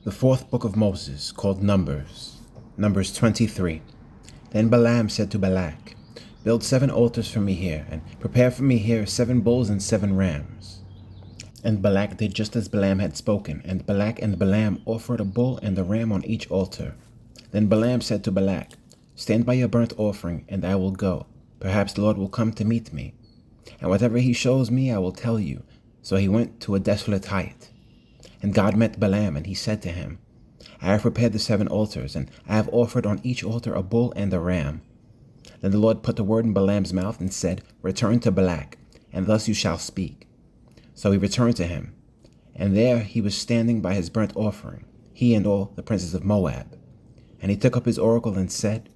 The fourth book of Moses, called Numbers, Numbers 23. Then Balaam said to Balak, "Build 7 altars for me here, and prepare for me here 7 bulls and 7 rams." And Balak did just as Balaam had spoken, and Balak and Balaam offered a bull and a ram on each altar. Then Balaam said to Balak, "Stand by your burnt offering, and I will go. Perhaps the Lord will come to meet me. And whatever he shows me, I will tell you." So he went to a desolate height. And God met Balaam, and he said to him, "I have prepared the 7 altars, and I have offered on each altar a bull and a ram." Then the Lord put the word in Balaam's mouth and said, "Return to Balak, and thus you shall speak." So he returned to him, and there he was standing by his burnt offering, he and all the princes of Moab. And he took up his oracle and said,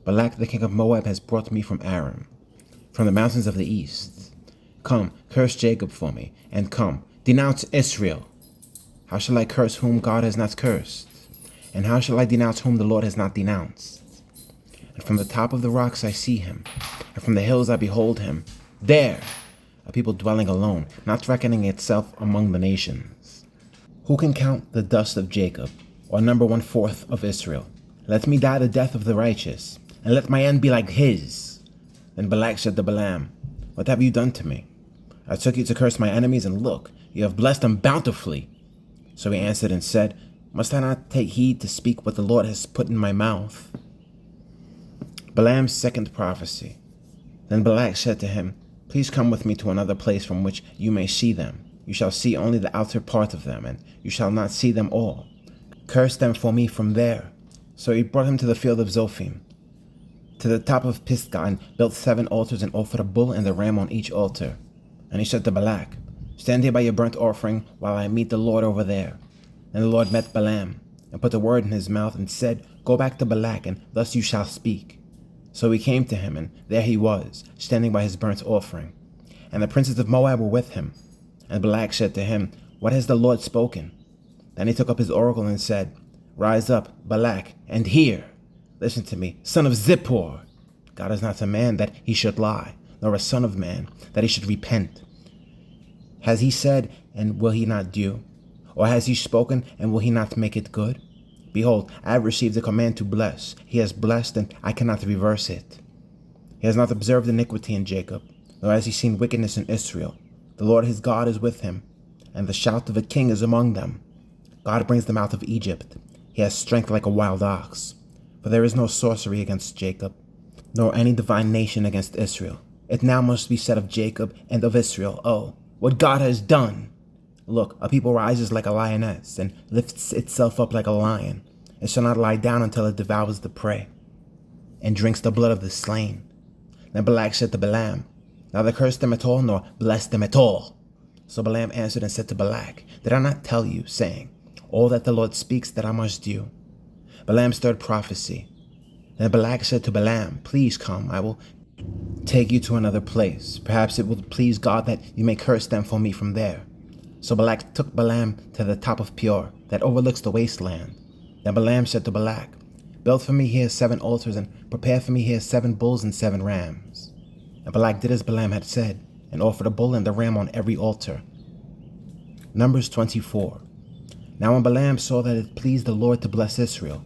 "Balak the king of Moab has brought me from Aram, from the mountains of the east. Come, curse Jacob for me, and come, denounce Israel. How shall I curse whom God has not cursed? And how shall I denounce whom the Lord has not denounced? And from the top of the rocks I see him, and from the hills I behold him. There, a people dwelling alone, not reckoning itself among the nations. Who can count the dust of Jacob, or number 1/4 of Israel? Let me die the death of the righteous, and let my end be like his." Then Balak said to Balaam, "What have you done to me? I took you to curse my enemies, and look, you have blessed them bountifully." So he answered and said, "Must I not take heed to speak what the Lord has put in my mouth?" Balaam's second prophecy. Then Balak said to him, "Please come with me to another place from which you may see them. You shall see only the outer part of them, and you shall not see them all. Curse them for me from there." So he brought him to the field of Zophim, to the top of Pisgah, and built 7 altars and offered a bull and a ram on each altar. And he said to Balak, "Stand here by your burnt offering while I meet the Lord over there." And the Lord met Balaam, and put the word in his mouth, and said, "Go back to Balak, and thus you shall speak." So he came to him, and there he was, standing by his burnt offering. And the princes of Moab were with him. And Balak said to him, "What has the Lord spoken?" Then he took up his oracle and said, "Rise up, Balak, and hear. Listen to me, son of Zippor. God is not a man that he should lie, nor a son of man that he should repent. Has he said, and will he not do? Or has he spoken, and will he not make it good? Behold, I have received a command to bless. He has blessed, and I cannot reverse it. He has not observed iniquity in Jacob, nor has he seen wickedness in Israel. The Lord his God is with him, and the shout of a king is among them. God brings them out of Egypt. He has strength like a wild ox. For there is no sorcery against Jacob, nor any divination against Israel. It now must be said of Jacob and of Israel, oh, what God has done! Look, a people rises like a lioness, and lifts itself up like a lion. It shall not lie down until it devours the prey, and drinks the blood of the slain. Then Balak said to Balaam, "Neither curse them at all, nor bless them at all." So Balaam answered and said to Balak, "Did I not tell you, saying, all that the Lord speaks that I must do?" Balaam's third prophecy. Then Balak said to Balaam, "Please come, I will take you to another place. Perhaps it will please God that you may curse them for me from there." So Balak took Balaam to the top of Peor, that overlooks the wasteland. Then Balaam said to Balak, "Build for me here 7 altars, and prepare for me here 7 bulls and 7 rams." And Balak did as Balaam had said, and offered a bull and a ram on every altar. Numbers 24. Now when Balaam saw that it pleased the Lord to bless Israel,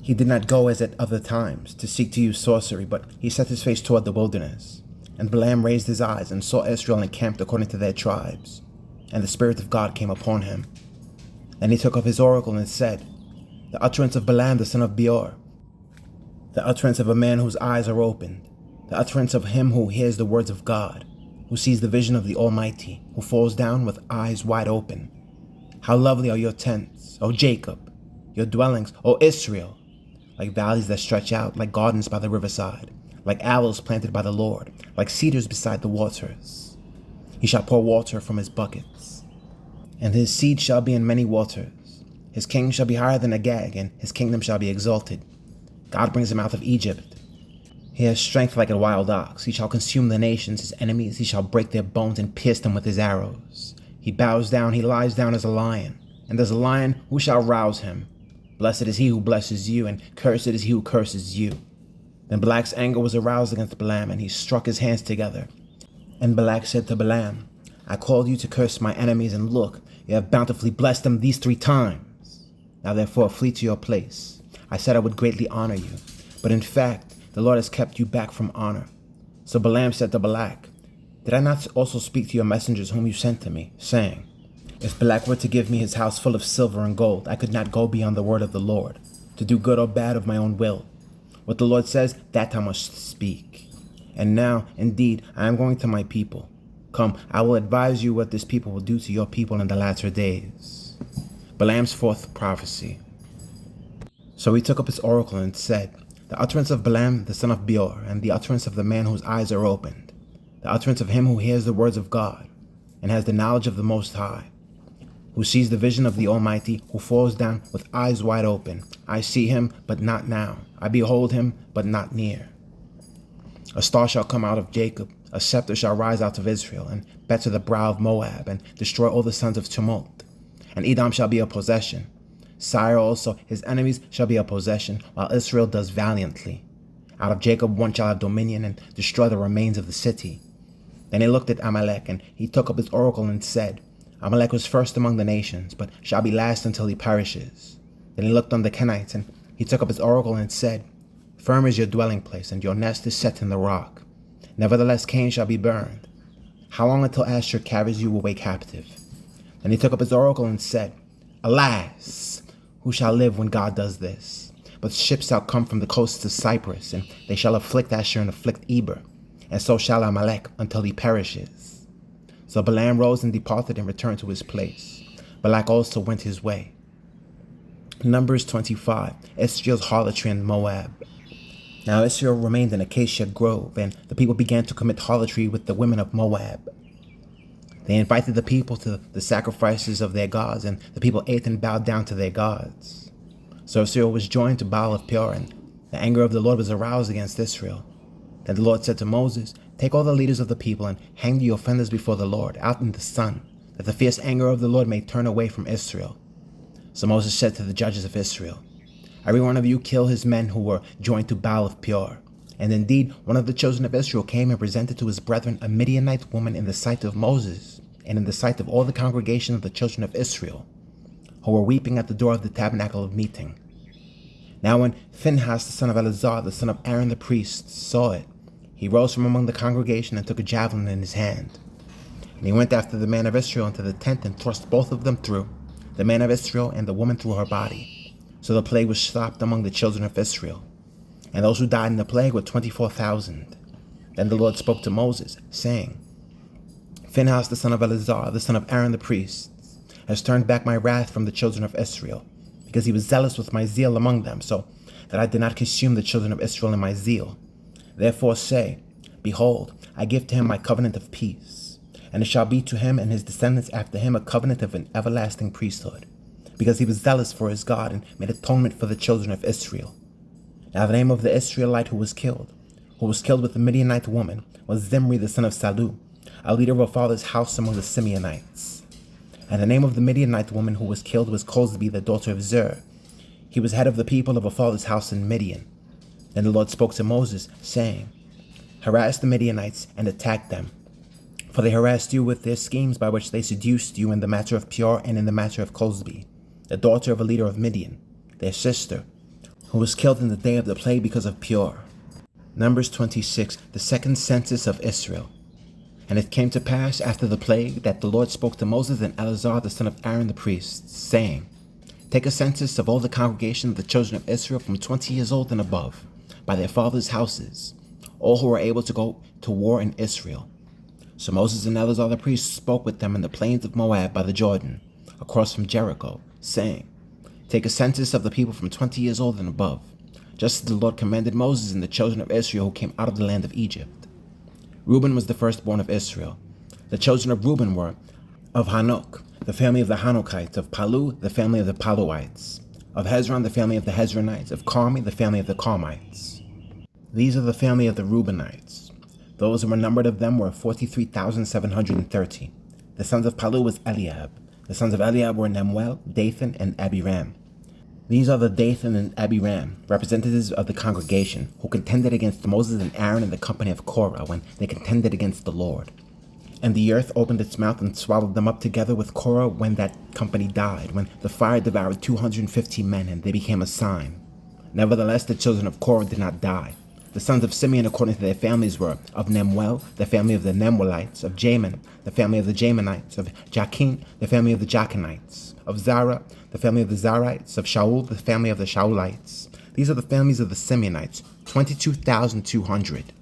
he did not go as at other times to seek to use sorcery, but he set his face toward the wilderness. And Balaam raised his eyes and saw Israel encamped according to their tribes. And the Spirit of God came upon him. Then he took up his oracle and said, "The utterance of Balaam the son of Beor, the utterance of a man whose eyes are opened, the utterance of him who hears the words of God, who sees the vision of the Almighty, who falls down with eyes wide open. How lovely are your tents, O Jacob, your dwellings, O Israel, like valleys that stretch out, like gardens by the riverside, like aloes planted by the Lord, like cedars beside the waters. He shall pour water from his buckets, and his seed shall be in many waters. His king shall be higher than Agag, and his kingdom shall be exalted. God brings him out of Egypt. He has strength like a wild ox. He shall consume the nations, his enemies. He shall break their bones and pierce them with his arrows. He bows down, he lies down as a lion, and as a lion, who shall rouse him? Blessed is he who blesses you, and cursed is he who curses you." Then Balak's anger was aroused against Balaam, and he struck his hands together. And Balak said to Balaam, "I called you to curse my enemies, and look, you have bountifully blessed them these 3 times. Now therefore flee to your place. I said I would greatly honor you, but in fact the Lord has kept you back from honor. So Balaam said to Balak, Did I not also speak to your messengers whom you sent to me, saying, If Balak were to give me his house full of silver and gold, I could not go beyond the word of the Lord, to do good or bad of my own will. What the Lord says, that I must speak. And now, indeed, I am going to my people. Come, I will advise you what this people will do to your people in the latter days. Balaam's fourth prophecy. So he took up his oracle and said, The utterance of Balaam the son of Beor, and the utterance of the man whose eyes are opened, the utterance of him who hears the words of God, and has the knowledge of the Most High, who sees the vision of the Almighty, who falls down with eyes wide open. I see him, but not now. I behold him, but not near. A star shall come out of Jacob, a scepter shall rise out of Israel, and better the brow of Moab, and destroy all the sons of tumult. And Edom shall be a possession. Sire also, his enemies shall be a possession, while Israel does valiantly. Out of Jacob one shall have dominion, and destroy the remains of the city. Then he looked at Amalek, and he took up his oracle and said, Amalek was first among the nations, but shall be last until he perishes. Then he looked on the Kenites, and he took up his oracle and said, Firm is your dwelling place, and your nest is set in the rock. Nevertheless Cain shall be burned. How long until Asher carries you away captive? Then he took up his oracle and said, Alas, who shall live when God does this? But ships shall come from the coasts of Cyprus, and they shall afflict Asher and afflict Eber, and so shall Amalek until he perishes. So Balaam rose and departed and returned to his place. Balak also went his way. Numbers 25. Israel's harlotry in Moab. Now Israel remained in Acacia Grove, and the people began to commit harlotry with the women of Moab. They invited the people to the sacrifices of their gods, and the people ate and bowed down to their gods. So Israel was joined to Baal of Peor, and the anger of the Lord was aroused against Israel. Then the Lord said to Moses, Take all the leaders of the people and hang the offenders before the Lord out in the sun, that the fierce anger of the Lord may turn away from Israel. So Moses said to the judges of Israel, Every one of you kill his men who were joined to Baal of Peor. And indeed, one of the children of Israel came and presented to his brethren a Midianite woman in the sight of Moses, and in the sight of all the congregation of the children of Israel, who were weeping at the door of the tabernacle of meeting. Now when Phinehas the son of Eleazar, the son of Aaron the priest, saw it, he rose from among the congregation and took a javelin in his hand. And he went after the man of Israel into the tent and thrust both of them through, the man of Israel and the woman through her body. So the plague was stopped among the children of Israel. And those who died in the plague were 24,000. Then the Lord spoke to Moses, saying, Phinehas the son of Eleazar, the son of Aaron the priest, has turned back my wrath from the children of Israel, because he was zealous with my zeal among them, so that I did not consume the children of Israel in my zeal. Therefore say, Behold, I give to him my covenant of peace, and it shall be to him and his descendants after him a covenant of an everlasting priesthood, because he was zealous for his God and made atonement for the children of Israel. Now the name of the Israelite who was killed with the Midianite woman, was Zimri the son of Salu, a leader of a father's house among the Simeonites. And the name of the Midianite woman who was killed was Cosbi the daughter of Zer. He was head of the people of a father's house in Midian. Then the Lord spoke to Moses, saying, Harass the Midianites and attack them, for they harassed you with their schemes by which they seduced you in the matter of Peor and in the matter of Cosbi, the daughter of a leader of Midian, their sister, who was killed in the day of the plague because of Peor. Numbers 26, the second census of Israel. And it came to pass after the plague that the Lord spoke to Moses and Eleazar the son of Aaron the priest, saying, Take a census of all the congregation of the children of Israel from 20 years old and above, by their fathers' houses, all who are able to go to war in Israel. So Moses and Eleazar the priest spoke with them in the plains of Moab by the Jordan, across from Jericho, saying, Take a census of the people from 20 years old and above, just as the Lord commanded Moses and the children of Israel who came out of the land of Egypt. Reuben was the firstborn of Israel. The children of Reuben were of Hanok, the family of the Hanokites, of Palu, the family of the Paluites, of Hezron, the family of the Hezronites, of Carmi, the family of the Carmites. These are the family of the Reubenites. Those who were numbered of them were 43,730. The sons of Palu was Eliab. The sons of Eliab were Nemuel, Dathan, and Abiram. These are the Dathan and Abiram, representatives of the congregation, who contended against Moses and Aaron in the company of Korah when they contended against the Lord. And the earth opened its mouth and swallowed them up together with Korah when that company died, when the fire devoured 250 men, and they became a sign. Nevertheless, the children of Korah did not die. The sons of Simeon according to their families were of Nemuel, the family of the Nemuelites, of Jamin, the family of the Jaminites, of Jachin, the family of the Jachinites, of Zara, the family of the Zarites, of Shaul, the family of the Shaulites. These are the families of the Simeonites, 22,200.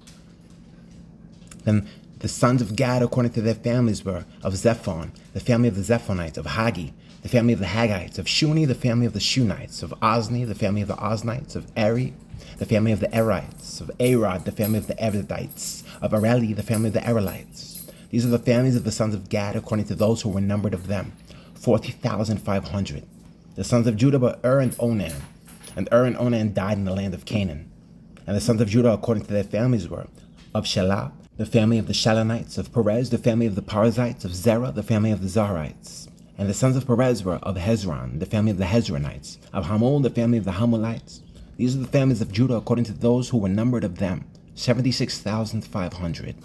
Then the sons of Gad according to their families were of Zephon, the family of the Zephonites, of Hagi, the family of the Haggites, of Shuni, the family of the Shunites, of Ozni, the family of the Oznites, of Eri, the family of the Erites, of Arod, the family of the Erodites, of Areli, the family of the Arelites. These are the families of the sons of Gad according to those who were numbered of them, 40,500. The sons of Judah were and Onan, and and Onan died in the land of Canaan. And the sons of Judah according to their families were of Shelah, the family of the Shalonites, of Perez, the family of the Perizzites, of Zerah, the family of the Zaharites. And the sons of Perez were of Hezron, the family of the Hezronites, of Hamul, the family of the Hamulites. These are the families of Judah according to those who were numbered of them, 76,500.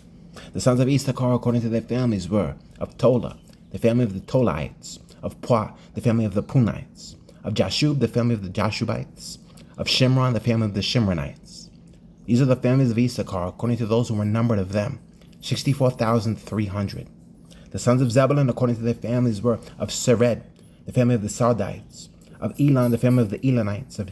The sons of Issachar according to their families were of Tola, the family of the Tolaites, of Puah, the family of the Punites, of Jashub, the family of the Jashubites, of Shimron, the family of the Shimronites. These are the families of Issachar according to those who were numbered of them, 64,300. The sons of Zebulun according to their families were of Sered, the family of the Sardites, of Elon, the family of the Elonites, of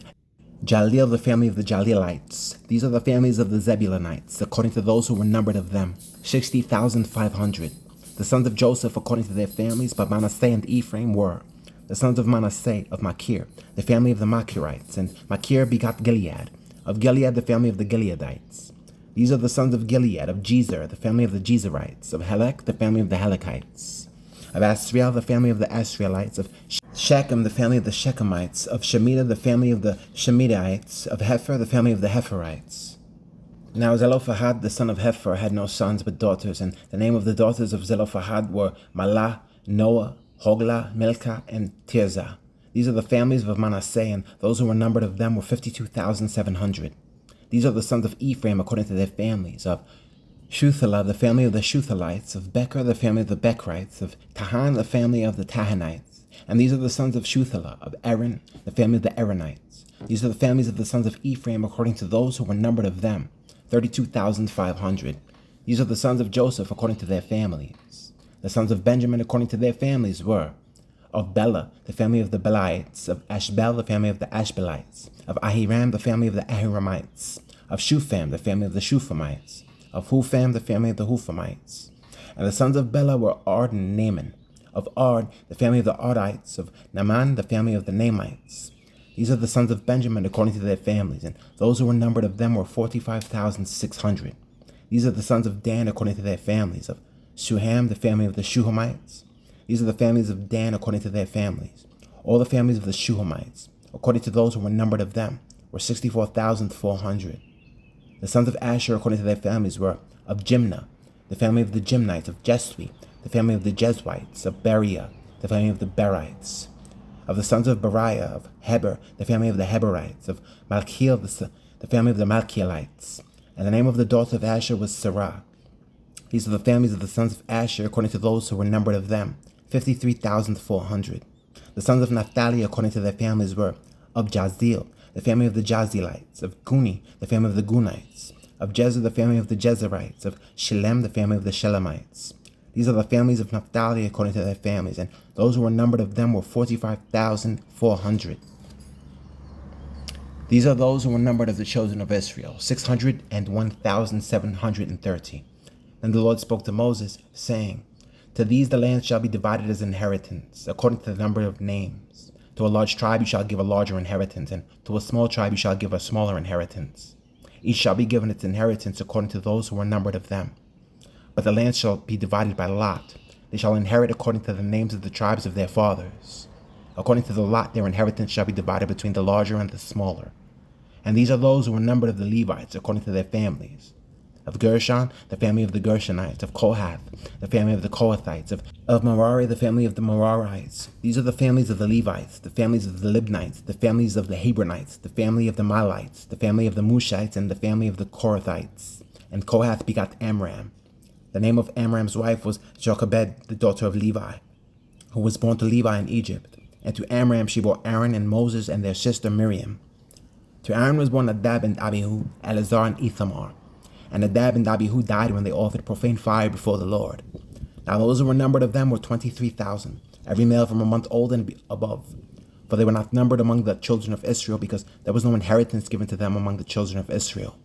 Jaleel, the family of the Jaleelites. These are the families of the Zebulunites, according to those who were numbered of them, 60,500. The sons of Joseph, according to their families, by Manasseh and Ephraim, were the sons of Manasseh, of Machir, the family of the Machirites, and Machir begot Gilead, of Gilead, the family of the Gileadites. These are the sons of Gilead, of Jezer, the family of the Jezerites, of Helek, the family of the Helekites, of Asriel, the family of the Asrielites, of Shechem, the family of the Shechemites, of Shemitah, the family of the Shemitites, of Hefer, the family of the Heferites. Now Zelophehad, the son of Hefer, had no sons but daughters, and the name of the daughters of Zelophehad were Malah, Noah, Hoglah, Milcah, and Tirzah. These are the families of Manasseh, and those who were numbered of them were 52,700. These are the sons of Ephraim according to their families, of Shuthelah, the family of the Shuthelites, of Becher, the family of the Bechrites, of Tahan, the family of the Tahanites. And these are the sons of Shuthelah, of Aaron, the family of the Aaronites. These are the families of the sons of Ephraim according to those who were numbered of them, 32,500. These are the sons of Joseph according to their families. The sons of Benjamin according to their families were of Bela, the family of the Belaites, of Ashbel, the family of the Ashbelites, of Ahiram, the family of the Ahiramites, of Shupham, the family of the Shuphamites, of Hupham, the family of the Huphamites. And the sons of Bela were Ard and Naaman, of Ard, the family of the Ardites, of Naaman, the family of the Naamites. These are the sons of Benjamin according to their families, and those who were numbered of them were 45,600. These are the sons of Dan according to their families, of Shuham, the family of the Shuhamites. These are the families of Dan according to their families. All the families of the Shuhamites, according to those who were numbered of them, were 64,400. The sons of Asher according to their families were of Jimnah, the family of the Jimnites, of Jesui, the family of the Jeswites, of Beriah, the family of the Berites, of the sons of Beriah, of Heber, the family of the Heberites, of Malchiel, the family of the Malchielites. And the name of the daughter of Asher was Sarah. These are the families of the sons of Asher according to those who were numbered of them, 53,400. The sons of Naphtali according to their families were of Jazeel, the family of the Jazelites, of Guni, the family of the Gunites, of Jezer, the family of the Jezerites, of Shilem, the family of the Shelemites. These are the families of Naphtali according to their families, and those who were numbered of them were 45,400. These are those who were numbered of the children of Israel, 601,730. Then the Lord spoke to Moses, saying, To these the land shall be divided as inheritance, according to the number of names. To a large tribe you shall give a larger inheritance, and to a small tribe you shall give a smaller inheritance. Each shall be given its inheritance according to those who are numbered of them. But the land shall be divided by lot. They shall inherit according to the names of the tribes of their fathers. According to the lot their inheritance shall be divided between the larger and the smaller. And these are those who were numbered of the Levites according to their families. Of Gershon, the family of the Gershonites, of Kohath, the family of the Kohathites, of Merari, the family of the Merarites. These are the families of the Levites, the families of the Libnites, the families of the Hebronites, the family of the Malites, the family of the Mushites, and the family of the Korathites. And Kohath begot Amram. The name of Amram's wife was Jochebed, the daughter of Levi, who was born to Levi in Egypt. And to Amram she bore Aaron and Moses and their sister Miriam. To Aaron was born Nadab and Abihu, Eleazar and Ithamar. And Nadab and Abihu died when they offered profane fire before the Lord. Now those who were numbered of them were 23,000, every male from a month old and above. For they were not numbered among the children of Israel, because there was no inheritance given to them among the children of Israel.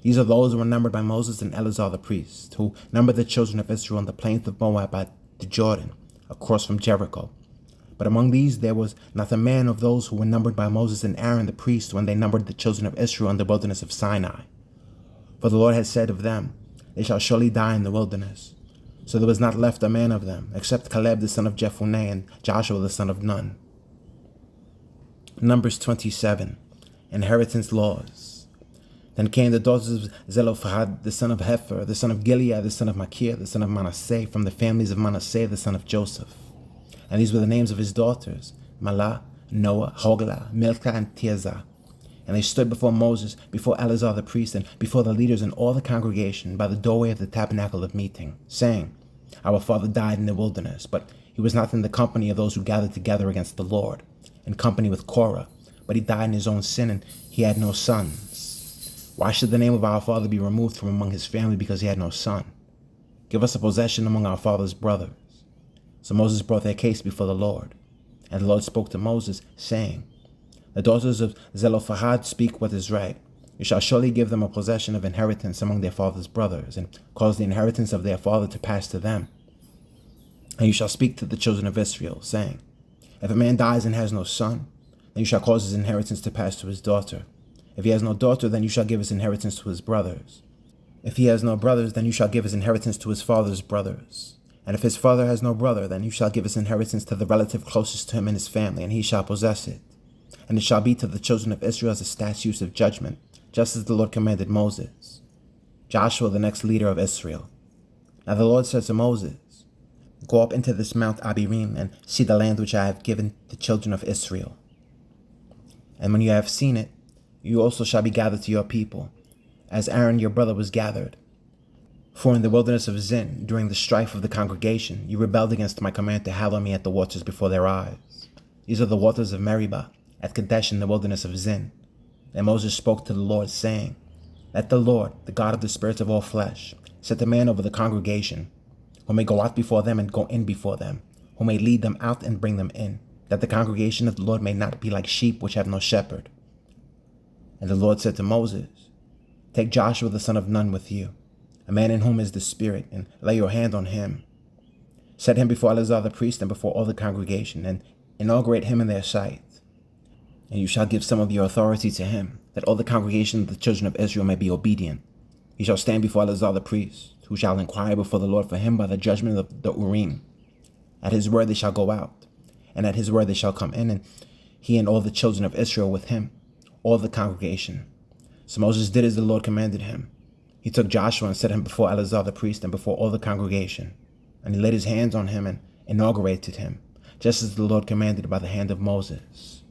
These are those who were numbered by Moses and Eleazar the priest, who numbered the children of Israel on the plains of Moab by the Jordan, across from Jericho. But among these there was not a man of those who were numbered by Moses and Aaron the priest when they numbered the children of Israel in the wilderness of Sinai. For the Lord had said of them, they shall surely die in the wilderness. So there was not left a man of them, except Caleb the son of Jephunneh and Joshua the son of Nun. Numbers 27, Inheritance Laws. Then came the daughters of Zelophehad, the son of Hepher, the son of Gilead, the son of Machir, the son of Manasseh, from the families of Manasseh, the son of Joseph. And these were the names of his daughters, Mahlah, Noah, Hoglah, Milcah, and Tirzah. And they stood before Moses, before Eleazar the priest, and before the leaders and all the congregation by the doorway of the tabernacle of meeting, saying, Our father died in the wilderness, but he was not in the company of those who gathered together against the Lord, in company with Korah, but he died in his own sin, and he had no sons. Why should the name of our father be removed from among his family because he had no son? Give us a possession among our father's brothers. So Moses brought their case before the Lord. And the Lord spoke to Moses, saying, The daughters of Zelophehad speak what is right. You shall surely give them a possession of inheritance among their father's brothers, and cause the inheritance of their father to pass to them. And you shall speak to the children of Israel, saying, If a man dies and has no son, then you shall cause his inheritance to pass to his daughter. If he has no daughter, then you shall give his inheritance to his brothers. If he has no brothers, then you shall give his inheritance to his father's brothers. And if his father has no brother, then you shall give his inheritance to the relative closest to him in his family, and he shall possess it. And it shall be to the children of Israel as a statute of judgment, just as the Lord commanded Moses. Joshua, the next leader of Israel. Now the Lord said to Moses, Go up into this Mount Abiram, and see the land which I have given the children of Israel. And when you have seen it, you also shall be gathered to your people, as Aaron your brother was gathered. For in the wilderness of Zin, during the strife of the congregation, you rebelled against my command to hallow me at the waters before their eyes. These are the waters of Meribah, at Kadesh in the wilderness of Zin. And Moses spoke to the Lord, saying, Let the Lord, the God of the spirits of all flesh, set a man over the congregation, who may go out before them and go in before them, who may lead them out and bring them in, that the congregation of the Lord may not be like sheep which have no shepherd. And the Lord said to Moses, Take Joshua the son of Nun with you, a man in whom is the Spirit, and lay your hand on him. Set him before Eleazar the priest and before all the congregation, and inaugurate him in their sight. And you shall give some of your authority to him, that all the congregation of the children of Israel may be obedient. He shall stand before Eleazar the priest, who shall inquire before the Lord for him by the judgment of the Urim. At his word they shall go out, and at his word they shall come in, and he and all the children of Israel with him, all the congregation. So Moses did as the Lord commanded him. He took Joshua and set him before Eleazar the priest and before all the congregation. And he laid his hands on him and inaugurated him, just as the Lord commanded by the hand of Moses.